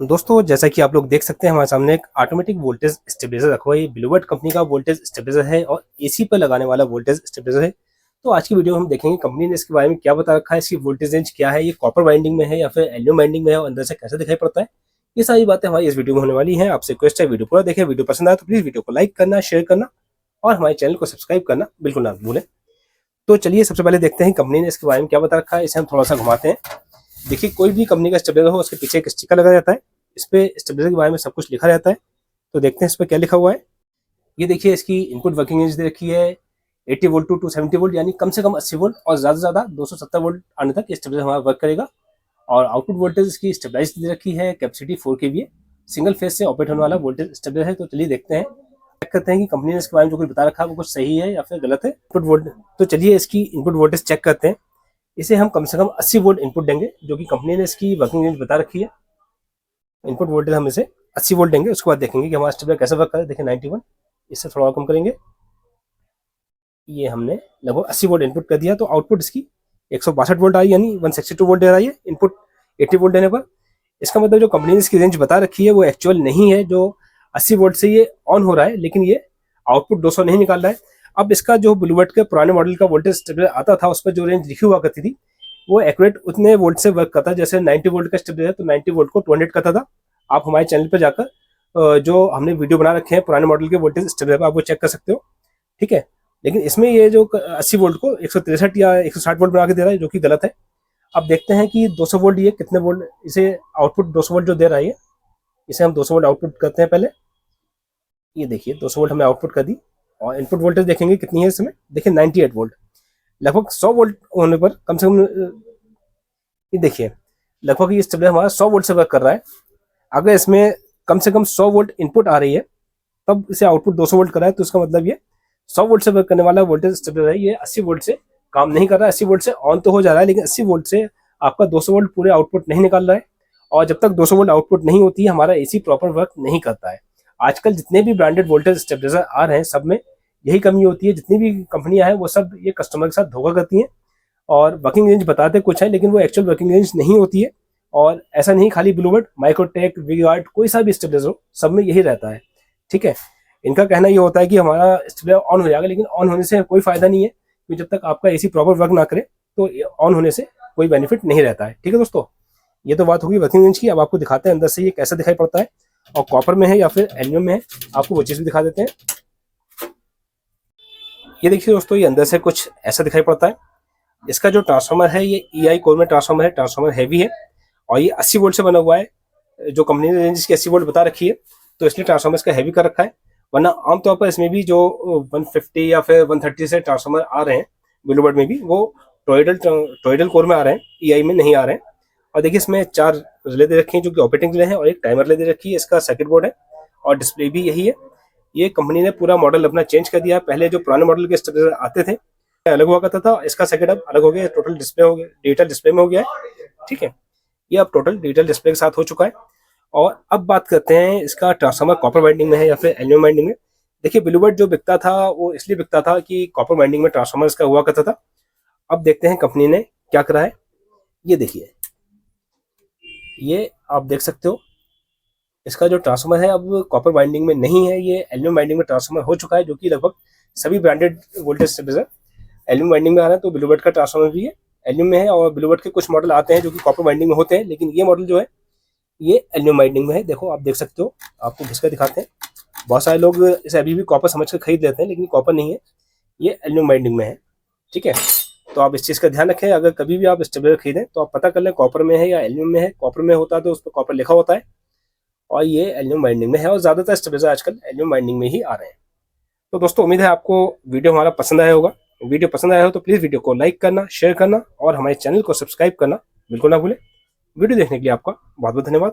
दोस्तों, जैसा कि आप लोग देख सकते हैं हमारे सामने एक ऑटोमेटिक वोल्टेज स्टेबलाइजर रखा हुआ है। ये ब्लूवर्ड कंपनी का वोल्टेज स्टेबलाइजर है और एसी पर लगाने वाला वोल्टेज स्टेबलाइजर है। तो आज की वीडियो में हम देखेंगे कंपनी ने इसके बारे में क्या बता रखा है, इसकी वोल्टेज रेंज क्या है, ये कॉपर वाइंडिंग में है या फिर एल्यूमिनियम वाइंडिंग में है और अंदर से कैसे दिखाई पड़ता है। ये सारी बातें हमारी इस वीडियो में होने वाली हैं। आपसे रिक्वेस्ट है वीडियो पूरा देखें। वीडियो पसंद आए तो प्लीज वीडियो को लाइक करना, शेयर करना और हमारे चैनल को सब्सक्राइब करना बिल्कुल ना भूलें। तो चलिए सबसे पहले देखते हैं कंपनी ने इसके बारे में क्या बता रखा है। इसे हम थोड़ा सा घुमाते हैं। देखिए, कोई भी कंपनी का स्टेबलाइजर हो उसके पीछे एक स्टिकर लगा रहता है। इस पे स्टेबलाइजर के बारे में सब कुछ लिखा रहता है। तो देखते हैं इस पे क्या लिखा हुआ है। ये देखिए, इसकी इनपुट वर्किंग रेंज दे रखी है 80 वोल्ट टू 270 वोल्ट, यानी कम से कम 80 वोल्ट और ज़्यादा से ज़्यादा 270 वोल्ट आने तक ये स्टेबलाइजर हमारा वर्क करेगा। और आउटपुट वोल्टेज इसकी स्टेबलाइज दे रखी है, कैपेसिटी 4 kVA, सिंगल फेज से ऑपरेट होने वाला वोल्टेज स्टेबलाइजर है। तो चलिए देखते हैं, चेक करते हैं कि कंपनी ने इसके बारे में जो कुछ बता रखा है वो कुछ सही है या फिर गलत है। इनपुट वोल्ट तो चलिए इसकी इनपुट वोल्टेज चेक करते हैं। इसे हम कम से कम 80 वोल्ट इनपुट देंगे, जो कि कंपनी ने इसकी वर्किंग रेंज बता रखी है। इनपुट वोल्टेज हम इसे 80 वोल्ट देंगे। उसके बाद देखेंगे कि हमारा स्टेबलाइजर कैसे वर्क करे। देखिए 91, इससे थोड़ा और कम करेंगे। ये हमने लगभग 80 वोल्ट इनपुट कर दिया। तो आउटपुट इसकी 162 वोल्ट आई, यानी 162 वोल्ट दे रहा है इनपुट 80 वोल्ट देने पर। इसका मतलब जो कंपनी ने इसकी रेंज बता रखी है वो एक्चुअल नहीं है। जो 80 वोल्ट से ये ऑन हो रहा है, लेकिन ये आउटपुट 200 नहीं निकाल रहा है। अब इसका जो ब्लूवर्ड के पुराने मॉडल का वोल्टेज स्टेबलाइजर आता था, उस पर जो रेंज लिखी हुआ करती थी वो एक्यूरेट उतने वोल्ट से वर्क करता है। जैसे 90 वोल्ट का स्टेबलाइजर तो 90 वोल्ट को 200 करता था। आप हमारे चैनल पर जाकर जो हमने वीडियो बना रखे हैं पुराने मॉडल के वोल्टेज स्टेबलाइजर, आप वो चेक कर सकते हो। ठीक है, लेकिन इसमें ये जो 80 वोल्ट को 163 या 160 वोल्ट बना के दे रहा है, जो कि गलत है। अब देखते हैं कि 200 वोल्ट ये कितने वोल्ट, इसे आउटपुट 200 वोल्ट जो दे रहा है, इसे हम 200 वोल्ट आउटपुट करते हैं पहले। ये देखिए 200 वोल्ट हमने आउटपुट कर दी। और इनपुट वोल्टेज देखेंगे कितनी है इसमें। देखिए 98 वोल्ट, लगभग 100 वोल्ट होने पर कम से कम ये देखिए लगभग ये स्टेबलाइजर हमारा 100 वोल्ट से वर्क कर रहा है। अगर इसमें कम से कम 100 वोल्ट इनपुट आ रही है तब इसे आउटपुट 200 वोल्ट कर रहा है, तो इसका मतलब ये 100 वोल्ट से वर्क करने वाला वोल्टेज स्टेबलाइजर है। ये 80 वोल्ट से काम नहीं कर रहा है। 80 वोल्ट से ऑन तो हो जा रहा है, लेकिन 80 वोल्ट से आपका 200 वोल्ट पूरे आउटपुट नहीं निकाल रहा है। और जब तक 200 वोल्ट आउटपुट नहीं होती है, हमारा एसी प्रॉपर वर्क नहीं करता है। आजकल जितने भी ब्रांडेड वोल्टेज स्टेबलाइजर आ रहे हैं, सब में यही कमी होती है। जितनी भी कंपनियां हैं वो सब ये कस्टमर के साथ धोखा करती हैं और वर्किंग रेंज बताते कुछ है, लेकिन वो एक्चुअल वर्किंग रेंज नहीं होती है। और ऐसा नहीं खाली ब्लूवर्ड, माइक्रोटेक, वीगार्ड, कोई सा भी स्टेबलाइजर हो, सब में यही रहता है। ठीक है, इनका कहना ये होता है कि हमारा स्टेबलाइजर ऑन हो जाएगा, लेकिन ऑन होने से कोई फायदा नहीं है, क्योंकि जब तक आपका एसी प्रॉपर वर्क ना करे तो ऑन होने से कोई बेनिफिट नहीं रहता है। ठीक है दोस्तों, ये तो बात होगी वर्किंग रेंज की। अब आपको दिखाते हैं अंदर से ये कैसा दिखाई पड़ता है और कॉपर में है या फिर एल्यूमिनियम में है, आपको वो चीज़ भी दिखा देते हैं। ये देखिए दोस्तों, ये अंदर से कुछ ऐसा दिखाई पड़ता है। इसका जो ट्रांसफार्मर है ये EI कोर में ट्रांसफार्मर है। ट्रांसफार्मर हैवी है और ये 80 वोल्ट से बना हुआ है। जो कंपनी ने रेंज इसकी 80 वोल्ट बता रखी है, तो इसलिए ट्रांसफार्मर इसका हैवी कर रखा है। वरना आमतौर पर इसमें भी जो 150 या फिर 130 से ट्रांसफार्मर आ रहे हैं ब्लूवर्ड में भी, वो टॉयडल कोर में आ रहे हैं, EI में नहीं आ रहे हैं। और देखिए इसमें 4 रिले दे रखे हैं जो कि ऑपरेटिंग रिले हैं, और एक टाइमर रिले दे रखी है। इसका सर्किट बोर्ड है और डिस्प्ले भी यही है। ये कंपनी ने पूरा मॉडल अपना चेंज कर दिया है। पहले जो पुराने मॉडल के स्टेबलाइजर आते थे अलग हुआ करता था, इसका सर्किट अब अलग हो गया। टोटल डिस्प्ले हो गया, डिजिटल डिस्प्ले में हो गया है। ठीक है, ये अब टोटल डिजिटल डिस्प्ले के साथ हो चुका है। और अब बात करते हैं इसका ट्रांसफार्मर कॉपर वाइंडिंग में है या फिर एल्यूमिनियम वाइंडिंग में। देखिए ब्लूवर्ड जो बिकता था वो इसलिए बिकता था कि कॉपर वाइंडिंग में ट्रांसफार्मर इसका हुआ करता था। अब देखते हैं कंपनी ने क्या करा है। ये देखिए, ये आप देख सकते हो, इसका जो ट्रांसफार्मर है अब कॉपर वाइंडिंग में नहीं है, ये एल्यूमिनियम वाइंडिंग में ट्रांसफार्मर हो चुका है। जो कि लगभग सभी branded voltage stabiliser aluminium winding में आ रहा है। तो ब्लूवर्ड का ट्रांसफार्मर भी है एल्यूमिनियम में है, और ब्लूवर्ड के कुछ मॉडल आते हैं जो कि कॉपर वाइंडिंग में होते हैं, लेकिन ये मॉडल जो है ये एल्यूमिनियम वाइंडिंग में है। देखो आप देख सकते हो, आपको घिस कर दिखाते हैं। बहुत सारे लोग इसे अभी भी कॉपर समझ कर खरीद लेते हैं, लेकिन कॉपर नहीं है, ये एल्यूमिनियम वाइंडिंग में है। ठीक है, तो आप इस चीज़ का ध्यान रखें। अगर कभी भी आप स्टेबलाइजर खरीदें तो आप पता कर लें कॉपर में है या एल्यूमिनियम में है। कॉपर में होता है तो उस पर कॉपर लिखा होता है, और ये एल्यूमिनियम वाइंडिंग में है। और ज़्यादातर स्टेबलाइजर आजकल एल्यूमिनियम वाइंडिंग में ही आ रहे हैं। तो दोस्तों, उम्मीद है आपको वीडियो हमारा पसंद आया होगा। वीडियो पसंद आया हो तो प्लीज़ वीडियो को लाइक करना, शेयर करना और हमारे चैनल को सब्सक्राइब करना बिल्कुल ना भूलें। वीडियो देखने के लिए आपका बहुत बहुत धन्यवाद।